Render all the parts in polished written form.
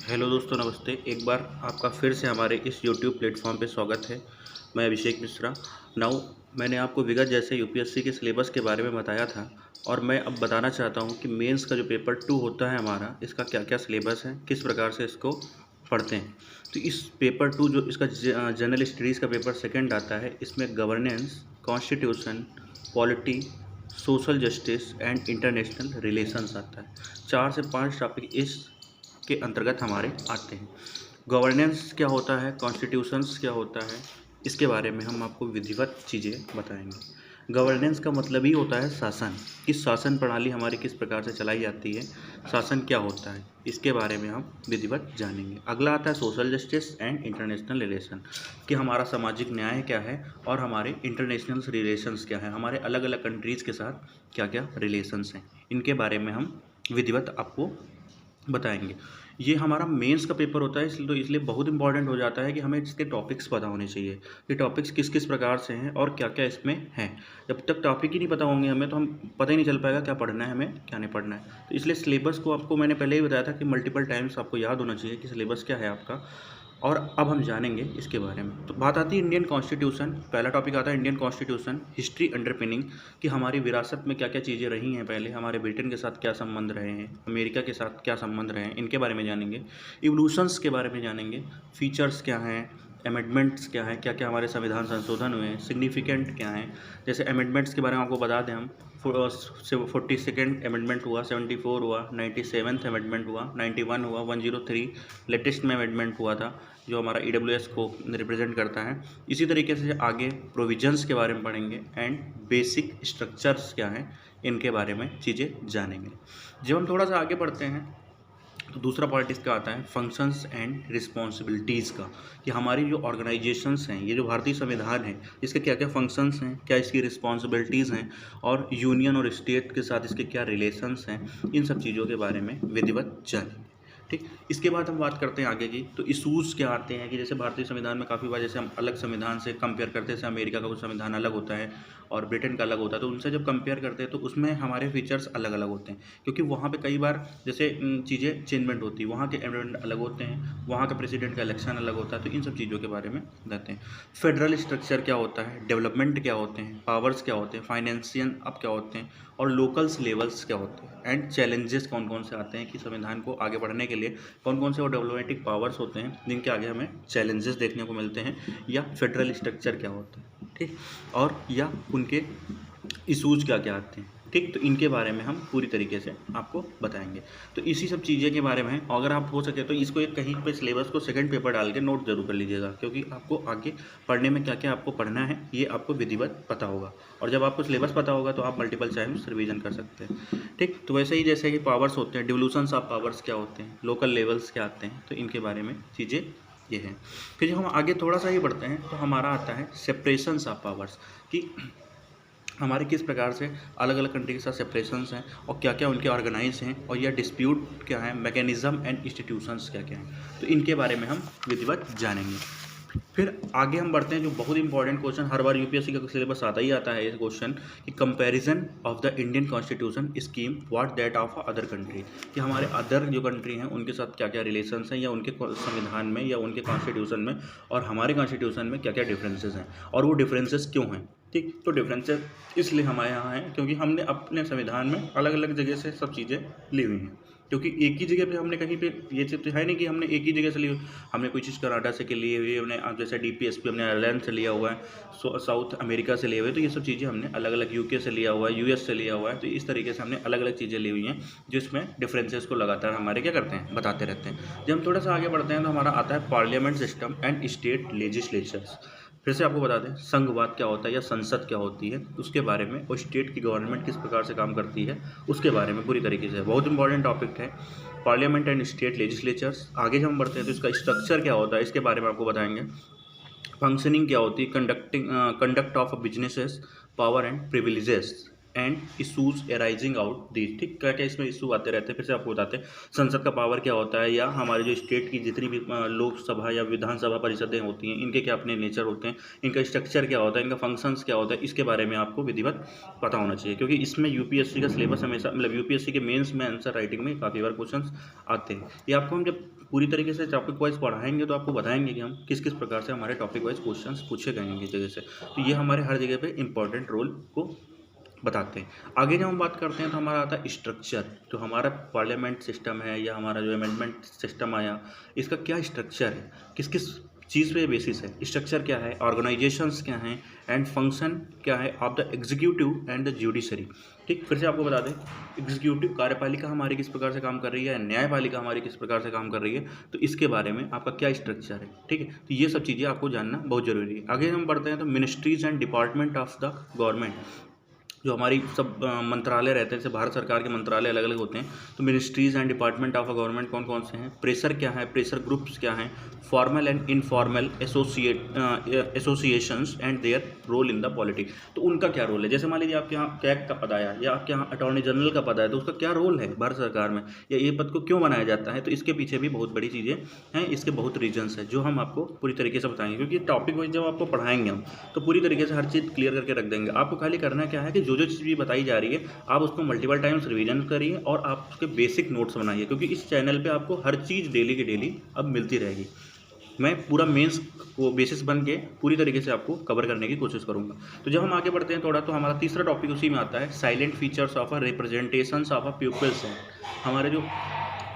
Hello दोस्तों, नमस्ते। एक बार आपका फिर से हमारे इस यूट्यूब प्लेटफॉर्म पे स्वागत है। मैं अभिषेक मिश्रा। नाउ, मैंने आपको विगत जैसे यूपीएससी के सिलेबस के बारे में बताया था और मैं अब बताना चाहता हूँ कि मेंस का जो पेपर 2 होता है हमारा, इसका क्या क्या सिलेबस है, किस प्रकार से इसको पढ़ते हैं। तो इस पेपर 2 जो इसका जनरल स्टडीज़ का पेपर सेकंड आता है, इसमें governance, constitution, polity, social justice and international relations आता है। 4 से 5 टॉपिक इस के अंतर्गत हमारे आते हैं। गवर्नेंस क्या होता है, कॉन्स्टिट्यूशंस क्या होता है, इसके बारे में हम आपको विधिवत चीज़ें बताएंगे। गवर्नेंस का मतलब ही होता है शासन, कि शासन प्रणाली हमारी किस प्रकार से चलाई जाती है, शासन क्या होता है, इसके बारे में हम विधिवत जानेंगे। अगला आता है social justice and international relation, कि हमारा सामाजिक न्याय क्या है और हमारे इंटरनेशनल रिलेशंस क्या है, हमारे अलग अलग कंट्रीज़ के साथ क्या क्या रिलेशंस हैं, इनके बारे में हम विधिवत आपको बताएंगे। ये हमारा मेंस का पेपर होता है, इसलिए बहुत इंपॉर्टेंट हो जाता है कि हमें इसके टॉपिक्स पता होने चाहिए कि टॉपिक्स किस किस प्रकार से हैं और क्या क्या इसमें हैं। जब तक टॉपिक ही नहीं पता होंगे हमें, तो हम पता ही नहीं चल पाएगा क्या पढ़ना है हमें, क्या नहीं पढ़ना है। तो इसलिए सिलेबस को आपको मैंने पहले ही बताया था कि मल्टीपल टाइम्स आपको याद होना चाहिए कि सिलेबस क्या है आपका। और अब हम जानेंगे इसके बारे में। तो बात आती है इंडियन कॉन्स्टिट्यूशन। पहला टॉपिक आता है इंडियन कॉन्स्टिट्यूशन, हिस्ट्री अंडरपिनिंग, कि हमारी विरासत में क्या क्या चीज़ें रही हैं, पहले हमारे ब्रिटेन के साथ क्या संबंध रहे हैं, अमेरिका के साथ क्या संबंध रहे हैं, इनके बारे में जानेंगे। इवोल्यूशंस के बारे में जानेंगे, फीचर्स क्या हैं, अमेंडमेंट्स क्या हैं, क्या क्या हमारे संविधान संशोधन हुए हैं, सिग्निफिकेंट क्या हैं। जैसे अमेंडमेंट्स के बारे में आपको बता दें हम, 42nd अमेंडमेंट हुआ, 74 हुआ, 97th अमेंडमेंट हुआ, 91 हुआ, 103 लेटेस्ट में अमेंडमेंट हुआ था, जो हमारा ईडब्ल्यूएस को रिप्रेजेंट करता है। इसी तरीके से आगे प्रोविजंस के बारे में पढ़ेंगे एंड बेसिक स्ट्रक्चर्स क्या हैं, इनके बारे में चीज़ें जानेंगे। जब हम थोड़ा सा आगे बढ़ते हैं तो दूसरा पार्ट इसका आता है फंक्शंस एंड रिस्पॉन्सिबिलिटीज़ का, कि हमारी जो ऑर्गेनाइजेशंस हैं, ये जो भारतीय संविधान है, इसके क्या क्या फंक्शंस हैं, क्या इसकी रिस्पॉन्सिबिलिटीज़ हैं, और यूनियन और स्टेट के साथ इसके क्या रिलेशंस हैं, इन सब चीज़ों के बारे में विधिवत जानेंगे। ठीक, इसके बाद हम बात करते हैं आगे की। तो इशूज़ क्या आते हैं, कि जैसे भारतीय संविधान में काफ़ी बार जैसे हम अलग संविधान से कंपेयर करते हैं, जैसे अमेरिका का कुछ संविधान अलग होता है और ब्रिटेन का अलग होता है, तो उनसे जब कंपेयर करते हैं तो उसमें हमारे फीचर्स अलग अलग होते हैं, क्योंकि वहाँ पे कई बार जैसे चीज़ें चेंजमेंट होती है, वहाँ के अमेंडमेंट अलग होते हैं, वहाँ का प्रेसिडेंट का इलेक्शन अलग होता है, तो इन सब चीज़ों के बारे में बताते हैं। फेडरल स्ट्रक्चर क्या होता है, डेवलपमेंट क्या होते हैं, पावर्स क्या होते हैं, फाइनेंशियल अब क्या होते हैं, और लोकल्स लेवल्स क्या होते हैं, एंड चैलेंजेस कौन कौन से आते हैं, कि संविधान को आगे बढ़ने के लिए कौन कौन से वो डेवलपमेंटिक पावर्स होते हैं जिनके आगे हमें चैलेंजेस देखने को मिलते हैं, या फेडरल स्ट्रक्चर क्या होता है, ठीक, और या उनके इशूज़ क्या क्या आते हैं। ठीक, तो इनके बारे में हम पूरी तरीके से आपको बताएंगे। तो इसी सब चीज़ें के बारे में, अगर आप हो सके तो इसको एक कहीं पे सिलेबस को सेकंड पेपर डाल के नोट जरूर कर लीजिएगा, क्योंकि आपको आगे पढ़ने में क्या क्या आपको पढ़ना है ये आपको विधिवत पता होगा, और जब आपको सिलेबस पता होगा तो आप मल्टीपल टाइम्स रिवीजन कर सकते हैं। ठीक, तो वैसे ही जैसे कि पावर्स होते हैं, डिवोल्यूशंस ऑफ पावर्स क्या होते हैं, लोकल लेवल्स क्या आते हैं, तो इनके बारे में चीज़ें ये हैं। फिर जब हम आगे थोड़ा सा ही बढ़ते हैं तो हमारा आता है सेपरेशंस ऑफ पावर्स, कि हमारे किस प्रकार से अलग अलग कंट्री के साथ सेपरेशंस हैं और क्या क्या उनके ऑर्गेनाइज हैं, और यह डिस्प्यूट क्या है, मैकेनिज्म एंड इंस्टीट्यूशंस क्या क्या हैं, तो इनके बारे में हम विधिवत जानेंगे। फिर आगे हम बढ़ते हैं, जो बहुत इंपॉर्टेंट क्वेश्चन हर बार यूपीएससी का सिलेबस आता ही आता है, ये क्वेश्चन, कि comparison of the Indian constitution scheme what that of other country, कि हमारे अदर जो कंट्री हैं उनके साथ क्या क्या रिलेशंस हैं, या उनके संविधान में या उनके कॉन्स्टिट्यूशन में और हमारे कॉन्स्टिट्यूशन में क्या क्या डिफरेंसेस हैं, और वो डिफरेंसेस क्यों हैं। ठीक, तो डिफरेंसेस इसलिए हमारे यहाँ हैं क्योंकि हमने अपने संविधान में अलग अलग जगह से सब चीज़ें ली हुई हैं, क्योंकि एक ही जगह पे हमने कहीं पे ये चीज़ तो है नहीं कि हमने एक ही जगह से ली हुई, हमने कोई चीज़ कनाडा से के लिए हुई, हमने जैसे डीपीएसपी हमने आयरलैंड से लिया हुआ है, साउथ अमेरिका से लिए हुए, तो ये सब चीज़ें हमने अलग अलग यूके से लिया हुआ है, यूएस से लिया हुआ है, तो इस तरीके से हमने अलग अलग चीज़ें ली हुई हैं, जिसमें डिफरेंसेस को लगातार हमारे क्या करते हैं, बताते रहते हैं। जब हम थोड़ा सा आगे बढ़ते हैं तो हमारा आता है parliament system and state legislatures. फिर से आपको बता दें संघवाद क्या होता है या संसद क्या होती है, उसके बारे में, और स्टेट की गवर्नमेंट किस प्रकार से काम करती है उसके बारे में पूरी तरीके से, बहुत इंपॉर्टेंट टॉपिक है पार्लियामेंट एंड स्टेट लेजिस्लेचर्स। आगे जब हम बढ़ते हैं तो इसका स्ट्रक्चर क्या होता है, इसके बारे में आपको बताएंगे। फंक्शनिंग क्या होती है, conduct of businesses, power and privileges and issues arising out this. ठीक, क्या क्या इसमें इशू आते रहते हैं, फिर से आपको बताते हैं। संसद का पावर क्या होता है, या हमारे जो स्टेट की जितनी भी लोकसभा या विधानसभा परिषदें होती हैं, इनके क्या अपने नेचर होते हैं, इनका स्ट्रक्चर क्या होता है, इनका फंक्शंस क्या होता है, इसके बारे में आपको विधिवत पता होना चाहिए, क्योंकि इसमें यूपीएससी का सिलेबस हमेशा, मतलब यूपीएससी के मेंस में आंसर राइटिंग में काफ़ी बार क्वेश्चन आते हैं। ये आपको हम जब पूरी तरीके से टॉपिक वाइज पढ़ाएंगे तो आपको बताएंगे कि हम किस किस प्रकार से हमारे टॉपिक वाइज क्वेश्चंस पूछे गए जगह से। तो ये हमारे हर जगह पे इंपॉर्टेंट रोल को बताते हैं। आगे जब हम बात करते हैं तो हमारा आता है स्ट्रक्चर। तो हमारा पार्लियामेंट सिस्टम है या हमारा जो अमेंडमेंट सिस्टम आया, इसका क्या स्ट्रक्चर है, किस किस चीज़ पे बेसिस है, स्ट्रक्चर क्या है, ऑर्गेनाइजेशंस क्या हैं एंड फंक्शन क्या है of the executive and the judiciary. ठीक, फिर से आपको बता दें, एग्जीक्यूटिव कार्यपालिका हमारी किस प्रकार से काम कर रही है, न्यायपालिका हमारी किस प्रकार से काम कर रही है, तो इसके बारे में आपका क्या स्ट्रक्चर है। ठीक है, तो ये सब चीज़ें आपको जानना बहुत ज़रूरी है। आगे हम बढ़ते हैं तो ministries and department of the government, जो हमारी सब मंत्रालय रहते हैं, जैसे भारत सरकार के मंत्रालय अलग अलग होते हैं। तो ministries and department of a government कौन कौन से हैं, प्रेशर क्या है, प्रेशर ग्रुप्स क्या हैं, formal and informal associations and their role in the politics. तो उनका क्या रोल है, जैसे मान लीजिए आपके यहाँ कैग का पद आया या आपके यहाँ अटॉर्नी जनरल का पद आया, तो उसका क्या रोल है भारत सरकार में, या ये पद को क्यों बनाया जाता है। तो इसके पीछे भी बहुत बड़ी चीज़ें हैं, इसके बहुत रीजन्स हैं जो हम आपको पूरी तरीके से बताएंगे, क्योंकि टॉपिक वाइज जब आपको पढ़ाएंगे हम तो पूरी तरीके से हर चीज़ क्लियर करके रख देंगे। आपको खाली करना क्या है कि जो चीज़ भी बताई जा रही है आप उसको मल्टीपल टाइम्स रिवीजन करिए और आप उसके बेसिक नोट्स बनाइए, क्योंकि इस चैनल पे आपको हर चीज़ डेली की डेली अब मिलती रहेगी। मैं पूरा मेंस को बेसिस बन के पूरी तरीके से आपको कवर करने की कोशिश करूंगा। तो जब हम आगे बढ़ते हैं थोड़ा, तो हमारा तीसरा टॉपिक उसी में आता है, salient features of a representations of a people's हैं। हमारे जो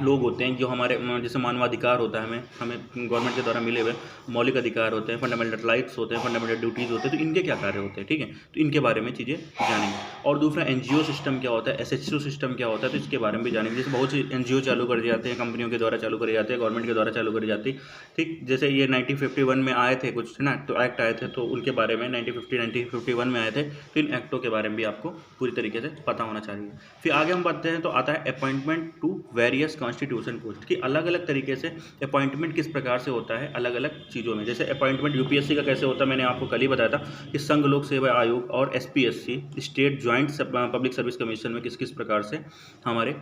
लोग होते हैं, जो हमारे जैसे मानवाधिकार होता है, हमें गवर्नमेंट के द्वारा मिले हुए मौलिक अधिकार होते हैं, फंडामेंटल राइट्स होते हैं, फंडामेंटल ड्यूटीज़ होते हैं, तो इनके क्या कार्य होते हैं। ठीक है, तो इनके बारे में चीज़ें जानेंगे। और दूसरा एनजीओ सिस्टम क्या होता है, एसएचओ सिस्टम क्या होता है, तो इसके बारे में भी जानेंगे। जैसे बहुत सी एनजीओ चालू कर जाते हैं, कंपनियों के द्वारा चालू करे जाते हैं, गवर्नमेंट के द्वारा चालू करी जाती है। ठीक, जैसे ये 1951 में आए थे कुछ ना, तो एक्ट आए थे, तो उनके बारे में 1951 में आए थे, तो इन एक्टों के बारे में भी आपको पूरी तरीके से पता होना चाहिए। फिर आगे हम बढ़ते हैं तो आता है appointment to various constitution post, कि अलग अलग तरीके से अपॉइंटमेंट किस प्रकार से होता है अलग अलग चीज़ों में। जैसे अपॉइंटमेंट यूपीएससी का कैसे होता है, मैंने आपको कल ही बताया था कि संघ लोक सेवा आयोग और SPSC state joint public service commission में किस किस प्रकार से हमारे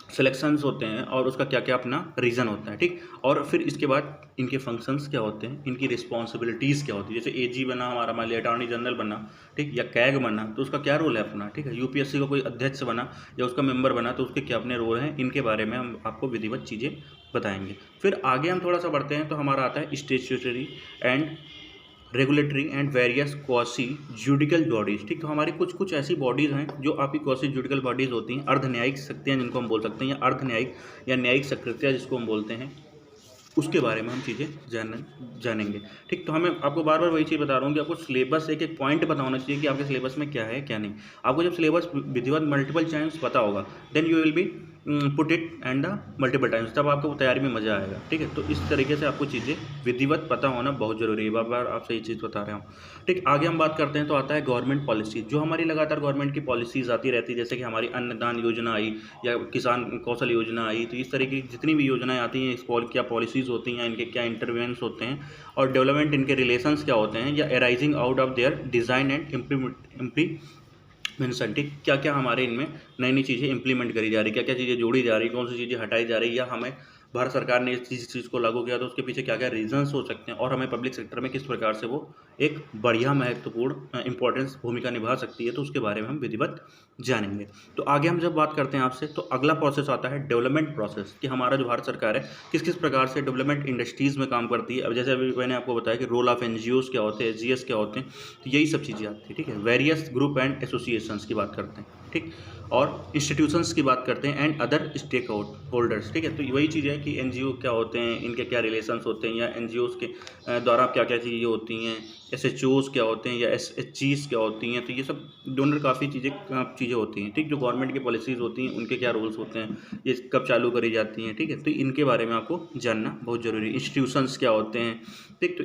सिलेक्शंस होते हैं और उसका क्या क्या अपना रीज़न होता है। ठीक, और फिर इसके बाद इनके फंक्शंस क्या होते हैं, इनकी रिस्पॉन्सिबिलिटीज़ क्या होती है। जैसे एजी बना हमारा, मान लिया अटॉर्नी जनरल बना, ठीक, या कैग बना, तो उसका क्या रोल है अपना। ठीक है, यूपीएससी का कोई अध्यक्ष बना या उसका मेंबर बना, तो उसके क्या अपने रोल हैं, इनके बारे में हम आपको विधिवत चीज़ें बताएंगे। फिर आगे हम थोड़ा सा बढ़ते हैं तो हमारा आता है statutory and regulatory and various quasi judicial bodies. ठीक, तो हमारी कुछ कुछ ऐसी बॉडीज़ हैं जो आपकी क्वासी जुडिकल बॉडीज़ होती हैं, अर्ध न्यायिक शक्तियाँ जिनको हम बोल सकते हैं, या अर्ध न्यायिक या न्यायिक शक्तियाँ जिसको हम बोलते हैं, उसके बारे में हम चीज़ें जानेंगे। ठीक, तो हमें आपको बार बार वही चीज़ बता रहा हूँ कि आपको सिलेबस एक एक पॉइंट पता होना चाहिए कि आपके सिलेबस में क्या है क्या नहीं। आपको जब सिलेबस विधिवत मल्टीपल टाइम्स पता होगा, then you will be put it and the multiple times, तब आपको तैयारी में मज़ा आएगा। ठीक है, तो इस तरीके से आपको चीज़ें विधिवत पता होना बहुत ज़रूरी है। बार बार आपसे ये चीज़ बता रहा हूँ। ठीक, आगे हम बात करते हैं तो आता है गवर्नमेंट पॉलिसी, जो हमारी लगातार गवर्नमेंट की पॉलिसीज़ आती रहती है, जैसे कि हमारी अन्नदान योजना आई या किसान कौशल योजना आई। तो इस तरीके की जितनी भी योजनाएं आती हैं, इस क्या पॉलिसीज़ होती हैं, इनके क्या इंटरवेंस होते हैं और डेवलपमेंट इनके रिलेशंस क्या होते हैं, या arising out of their design and implementation. ठीक, क्या क्या हमारे इनमें नई नई चीज़ें इंप्लीमेंट करी जा रही, क्या क्या चीज़ें जोड़ी जा रही, कौन सी चीज़ें हटाई जा रही, या हमें भारत सरकार ने इस चीज़ को लागू किया तो उसके पीछे क्या क्या रीजंस हो सकते हैं, और हमें पब्लिक सेक्टर में किस प्रकार से वो एक बढ़िया महत्वपूर्ण इंपॉर्टेंस भूमिका निभा सकती है, तो उसके बारे में हम विधिवत जानेंगे। तो आगे हम जब बात करते हैं आपसे, तो अगला प्रोसेस आता है डेवलपमेंट प्रोसेस, कि हमारा जो भारत सरकार है किस किस प्रकार से डेवलपमेंट इंडस्ट्रीज़ में काम करती है। अब जैसे अभी मैंने आपको बताया कि रोल ऑफ एनजीओज़ क्या होते हैं, एसजीएस क्या होते हैं, तो यही सब चीज़ें आती है। ठीक है, वेरियस ग्रुप एंड एसोसिएशंस की बात करते हैं। ठीक, और इंस्टीट्यूशंस की बात करते हैं एंड अदर स्टेक होल्डर्स। ठीक है, तो वही चीज़ है कि एनजीओ क्या होते हैं, इनके क्या रिलेशंस होते हैं, या एनजीओज़ के द्वारा क्या क्या चीज़ें होती हैं, एसएचओज़ क्या होते हैं या एसएचजीज़ क्या होती हैं। तो ये सब डोनर काफ़ी चीज़ें होती हैं। ठीक, जो गवर्नमेंट की पॉलिसीज़ होती हैं उनके क्या रूल्स होते हैं, ये कब चालू करी जाती हैं। ठीक है, तो इनके बारे में आपको जानना बहुत ज़रूरी है। इंस्टीट्यूशंस क्या होते हैं, ठीक, तो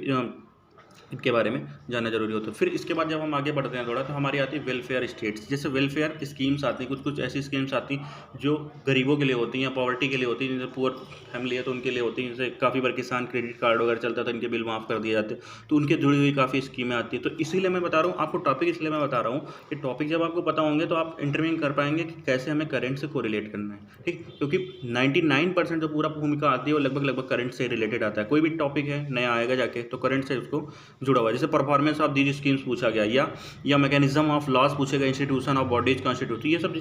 इनके बारे में जानना जरूरी होता है। फिर इसके बाद जब हम आगे बढ़ते हैं थोड़ा, तो हमारी आती है वेलफेयर स्टेट्स। जैसे वेलफेयर स्कीम्स आती हैं, कुछ कुछ ऐसी स्कीम्स आती हैं जो गरीबों के लिए होती हैं या पॉवर्टी के लिए होती हैं, जैसे पुअर फैमिली है तो उनके लिए होती हैं। जैसे काफ़ी बार किसान क्रेडिट कार्ड वगैरह चलता था, इनके बिल माफ़ कर दिए जाते, तो उनके जुड़ी हुई काफ़ी स्कीमें आती हैं। तो इसीलिए मैं बता रहा हूँ आपको टॉपिक, इसलिए मैं बता रहा हूँ कि टॉपिक जब आपको पता होंगे तो आप इंटरव्यू कर पाएंगे कि कैसे हमें करंट से कोरिलेट करना है। ठीक, क्योंकि 99% जो पूरा भूमिका आती है वो लगभग करंट से रिलेटेड आता है। कोई भी टॉपिक है नया आएगा जाके तो करंट से उसको जुड़ा हुआ है। जैसे परफॉर्मेंस ऑफ दीज स्कीम्स पूछा गया, या मैकेनिज्म ऑफ लॉस पूछेगा, इंस्टीट्यूशन ऑफ बॉडीज कॉन्स्टिट्यूट, ये सब